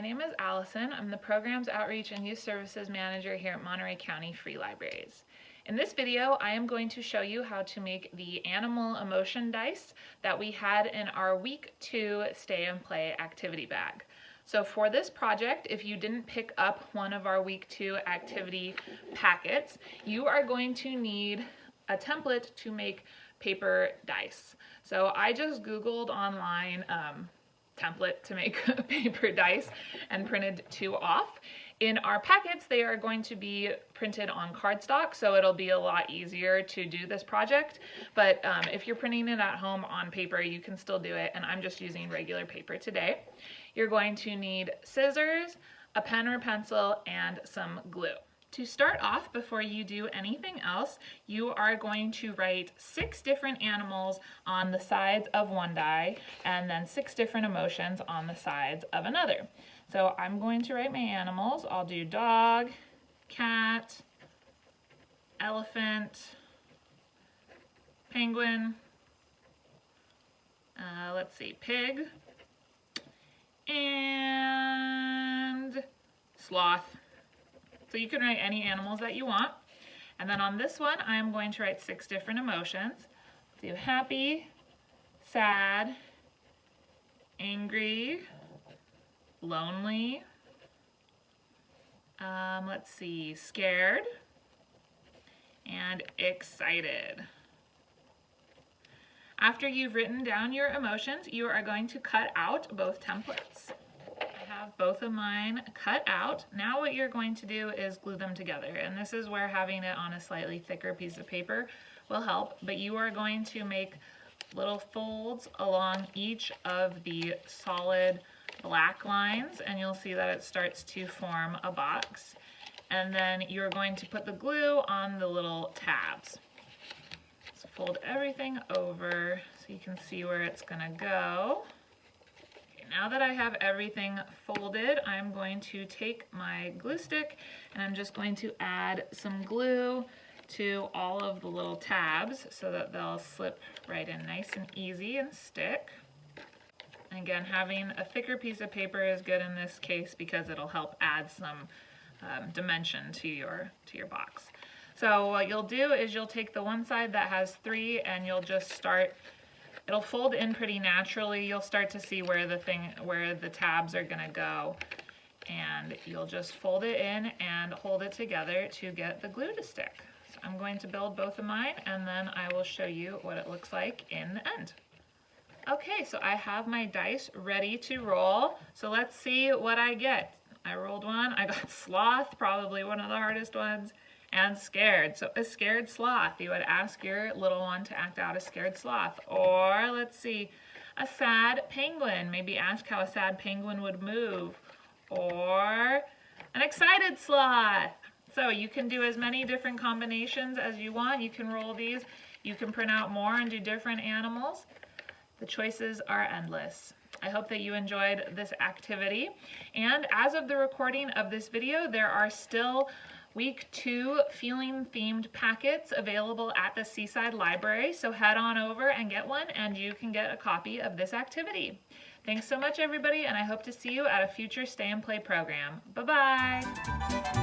name is Allison. I'm the Programs Outreach and Youth Services Manager here at Monterey County Free Libraries. In this video, I am going to show you how to make the animal emotion dice that we had in our week 2 stay and play activity bag. So for this project, if you didn't pick up one of our week 2 activity packets, you are going to need a template to make paper dice. So I just Googled online template to make paper dice and printed 2 off. In our packets, they are going to be printed on cardstock, so it'll be a lot easier to do this project. But if you're printing it at home on paper, you can still do it, and I'm just using regular paper today. You're going to need scissors, a pen or pencil, and some glue. To start off, before you do anything else, you are going to write 6 different animals on the sides of one die and then 6 different emotions on the sides of another. So I'm going to write my animals. I'll do dog, cat, elephant, penguin, let's see, pig, and sloth. So you can write any animals that you want. And then on this one, I'm going to write 6 different emotions. Do happy, sad, angry, lonely, let's see, scared, and excited. After you've written down your emotions, you are going to cut out both templates. Have both of mine cut out. Now what you're going to do is glue them together, and this is where having it on a slightly thicker piece of paper will help, but you are going to make little folds along each of the solid black lines, and you'll see that it starts to form a box, and then you're going to put the glue on the little tabs. So fold everything over so you can see where it's going to go. Now that I have everything folded, I'm going to take my glue stick and I'm just going to add some glue to all of the little tabs so that they'll slip right in nice and easy and stick. And again, having a thicker piece of paper is good in this case because it'll help add some dimension to your box. So what you'll do is you'll take the one side that has 3 and you'll just start. It'll fold in pretty naturally. You'll start to see where the tabs are gonna go, and you'll just fold it in and hold it together to get the glue to stick. So I'm going to build both of mine, and then I will show you what it looks like in the end. Okay, so I have my dice ready to roll. So let's see what I get. I rolled one. I got sloth, probably one of the hardest ones, and scared. So a scared sloth. You would ask your little one to act out a scared sloth. Or let's see, a sad penguin. Maybe ask how a sad penguin would move. Or an excited sloth. So you can do as many different combinations as you want. You can roll these. You can print out more and do different animals. The choices are endless. I hope that you enjoyed this activity. And as of the recording of this video, there are still Week 2 feeling themed packets available at the Seaside Library, so head on over and get one and you can get a copy of this activity. Thanks so much everybody, and I hope to see you at a future Stay and Play program. Bye-bye!